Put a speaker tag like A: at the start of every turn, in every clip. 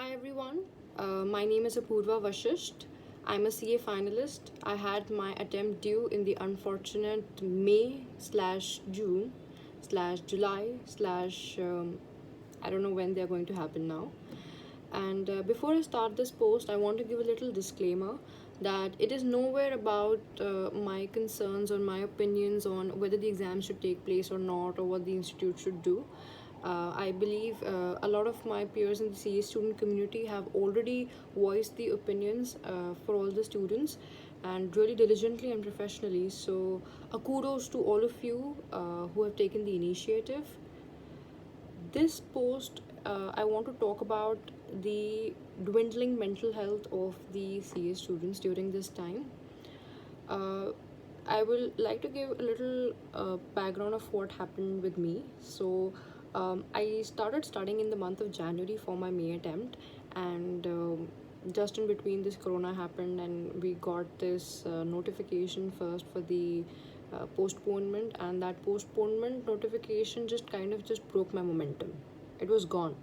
A: Hi everyone, my name is Apurva Vashisht. I'm a CA finalist. I had my attempt due in the unfortunate May slash June slash July slash I don't know when they're going to happen now. And before I start this post, I want to give a little disclaimer that it is nowhere about my concerns or my opinions on whether the exam should take place or not or what the institute should do. I believe a lot of my peers in the CA student community have already voiced the opinions for all the students and really diligently and professionally. So, a kudos to all of you who have taken the initiative. This post, I want to talk about the dwindling mental health of the CA students during this time. Uh, I will like to give a little background of what happened with me. So, I started studying in the month of January for my May attempt, and just in between this corona happened, and we got this notification first for the postponement, and that postponement notification just kind of just broke my momentum. It was gone.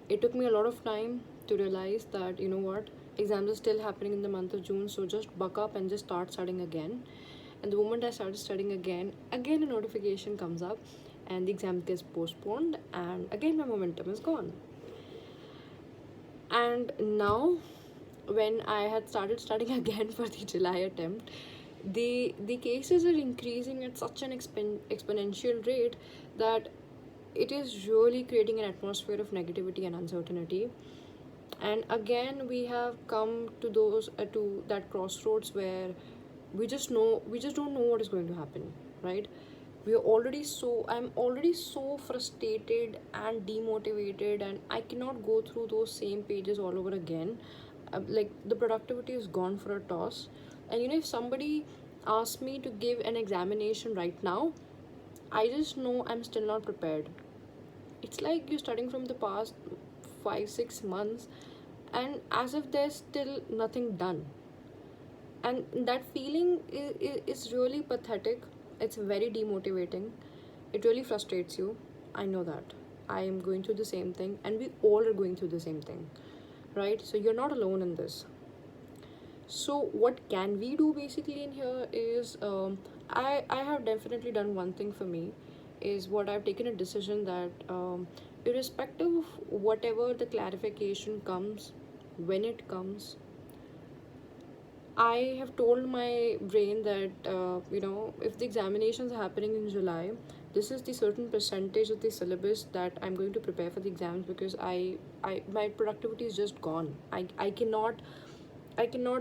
A: It took me a lot of time to realize that you know what, exams are still happening in the month of June, so just buck up and just start studying again. And the moment I started studying again a notification comes up and the exam gets postponed, and again my momentum is gone. And now, when I had started studying again for the July attempt, the cases are increasing at such an exponential rate that it is really creating an atmosphere of negativity and uncertainty. And again we have come to those to that crossroads where we just don't know what is going to happen, right? I'm already so frustrated and demotivated, and I cannot go through those same pages all over again. Like, the productivity is gone for a toss. And if somebody asks me to give an examination right now, I just know I'm still not prepared. It's like you're studying from the past 5 6 months, and as if there's still nothing done. And that feeling is really pathetic. It's very demotivating. It really frustrates you. I know that. I am going through the same thing, and we all are going through the same thing, right? So you're not alone in this. So what can we do basically in here is, I have definitely done one thing for me, is what I've taken a decision that, irrespective of whatever the clarification comes, when it comes, I have told my brain that, if the examinations are happening in July, this is the certain percentage of the syllabus that I'm going to prepare for the exams, because I my productivity is just gone. I cannot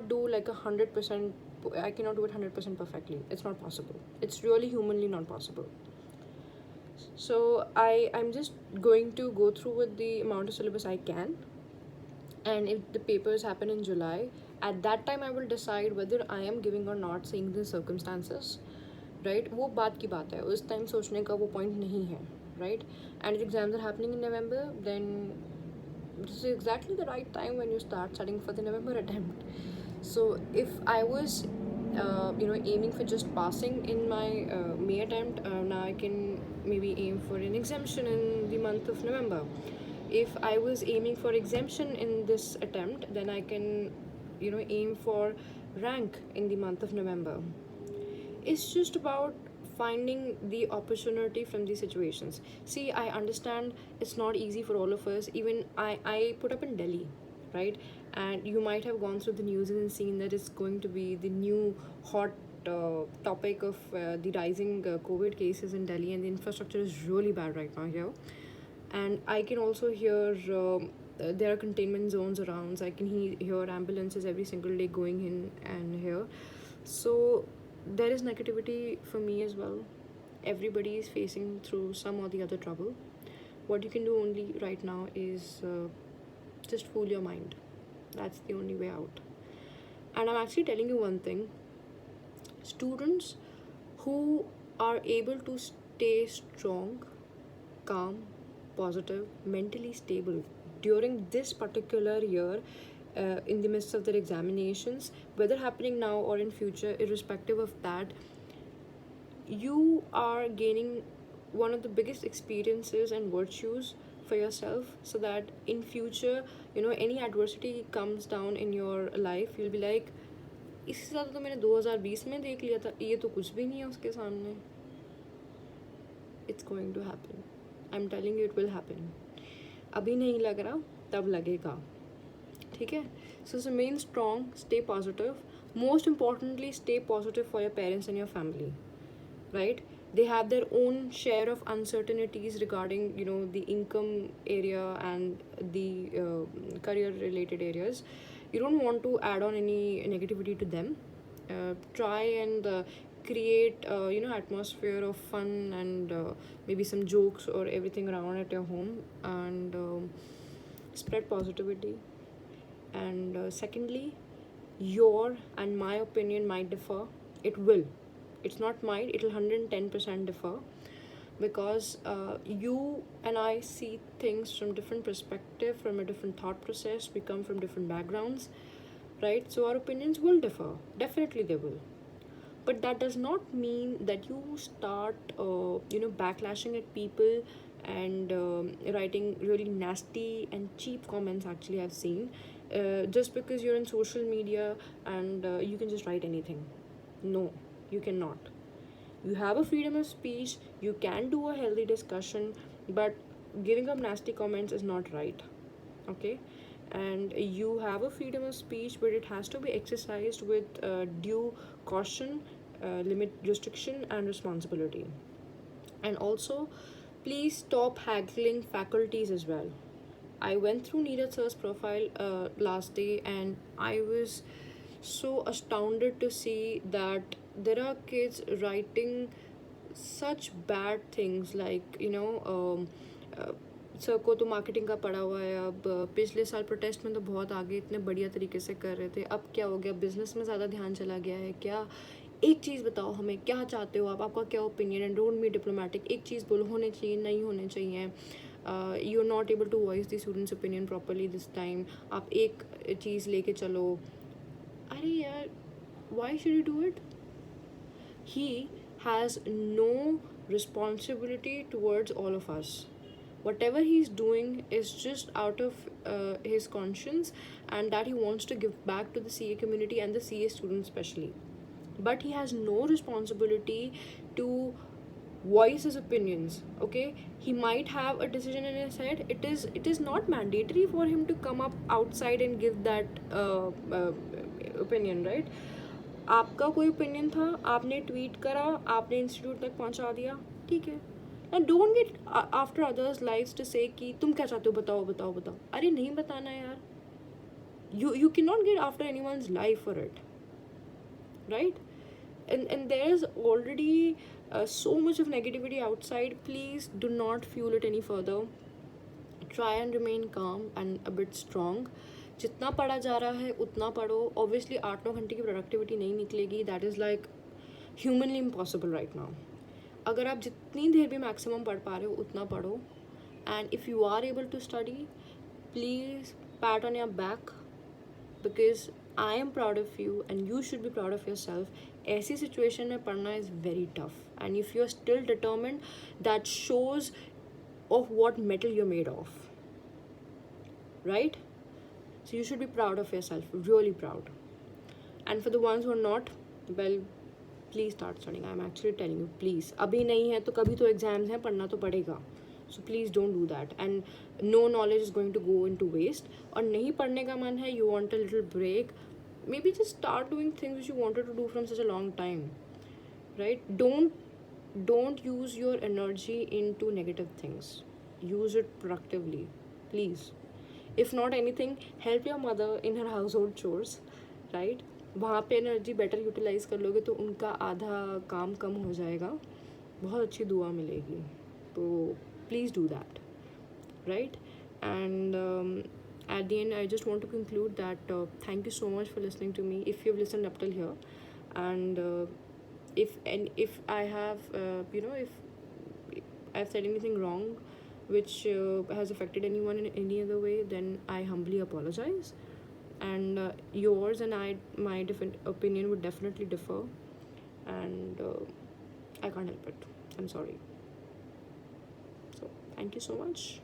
A: do like 100%. I cannot do it 100% perfectly. It's not possible. It's really humanly not possible. So I'm just going to go through with the amount of syllabus I can, and if the papers happen in July, at that time I will decide whether I am giving or not, seeing the circumstances, right? वो बात की बात है, उस time सोचने का वो point नहीं है, right? And if exams are happening in November, then this is exactly the right time when you start studying for the November attempt. So if I was aiming for just passing in my May attempt, now I can maybe aim for an exemption in the month of November. If I was aiming for exemption in this attempt, then I can aim for rank in the month of November. It's just about finding the opportunity from these situations. See, I understand it's not easy for all of us. Even I put up in Delhi, right? And you might have gone through the news and seen that it's going to be the new hot topic of the rising COVID cases in Delhi, and the infrastructure is really bad right now here. And I can also hear there are containment zones around. So I can hear ambulances every single day going in and here. So there is negativity for me as well. Everybody is facing through some or the other trouble. What you can do only right now is just fool your mind. That's the only way out. And I'm actually telling you one thing: students who are able to stay strong, calm, positive, mentally stable during this particular year, in the midst of their examinations, whether happening now or in future, irrespective of that, you are gaining one of the biggest experiences and virtues for yourself, so that in future, you know, any adversity comes down in your life, you'll be like, इससे ज़्यादा तो मैंने 2020 में देख लिया था, ये तो कुछ भी नहीं है उसके सामने. It's going to happen. I'm telling you, it will happen. अभी नहीं लग रहा, तब लगेगा. ठीक है? So remain strong, stay positive. Most importantly, stay positive for your parents and your family. Right? They have their own share of uncertainties regarding, you know, the income area and the career related areas. You don't want to add on any negativity to them. Try and create, you know, atmosphere of fun and maybe some jokes or everything around at your home, and spread positivity. And secondly, your and my opinion might differ. It will. It's not might, it'll 110% differ, because you and I see things from different perspective, from a different thought process. We come from different backgrounds, right? So our opinions will differ. Definitely they will. But that does not mean that you start, you know, backlashing at people and writing really nasty and cheap comments. Actually, I've seen, just because you're in social media and you can just write anything. No, you cannot. You have a freedom of speech, you can do a healthy discussion, but giving up nasty comments is not right. Okay? And you have a freedom of speech, but it has to be exercised with due caution, limit, restriction, and responsibility. And also, please stop haggling faculties as well. I went through Neeraj sir's profile last day, and I was so astounded to see that there are kids writing such bad things, like, you know, sir को तो marketing का पढ़ा हुआ है. अब पिछले साल protest में तो बहुत आगे इतने बढ़िया तरीके से कर रहे थे, अब क्या हो गया, बिजनेस में ज़्यादा ध्यान चला गया है क्या? एक चीज़ बताओ हमें, क्या चाहते हो आप, आपका क्या ओपिनियन है? Don't be diplomatic. एक चीज़ बोलो, होने चाहिए, नहीं होने चाहिए. You are not able to voice the students opinion properly this time. आप एक चीज़ लेके चलो. अरे यार, why should you do it? He has no responsibility towards all of us. Whatever he's doing is just out of his conscience, and that he wants to give back to the CA community and the CA students especially. But he has no responsibility to voice his opinions. Okay, he might have a decision in his head. It is not mandatory for him to come up outside and give that opinion, right? आपका कोई opinion था, आपने tweet करा, आपने institute तक पहुंचा दिया, ठीक है. And don't get after others lives to say कि तुम क्या चाहते हो, बताओ बताओ बताओ. अरे नहीं बताना यार. You cannot get after anyone's life for it, right? And there's already so much of negativity outside. Please do not fuel it any further. Try and remain calm and a bit strong. जितना पढ़ा जा रहा है उतना पढ़ो. Obviously 8-9 घंटे की productivity नहीं निकलेगी. That is like humanly impossible right now. अगर आप जितनी देर भी मैक्सिमम पढ़ पा रहे हो उतना पढ़ो. And if you are able to study, please pat on your back, because I am proud of you and you should be proud of yourself. ऐसी सिचुएशन में पढ़ना is very tough, and if you are still determined, that shows of what metal you are made of, right? So you should be proud of yourself, really proud. And for the ones who are not, well, please start studying. I'm actually telling you, please. अभी नहीं है तो कभी तो exams हैं, पढ़ना तो पड़ेगा. So please don't do that. And no knowledge is going to go into waste. और नहीं पढ़ने का मन है, you want a little break, maybe just start doing things which you wanted to do from such a long time, right? Don't use your energy into negative things. Use it productively, please. If not anything, help your mother in her household chores, right? वहाँ पे energy better utilise कर लोगे तो उनका आधा काम कम हो जाएगा, बहुत अच्छी दुआ मिलेगी. तो please do that, right? And at the end, I just want to conclude that thank you so much for listening to me, if you've listened up till here. And if I have you know, if I've said anything wrong which has affected anyone in any other way, then I humbly apologize. And yours and my different opinion would definitely differ, and I can't help it. I'm sorry. So thank you so much.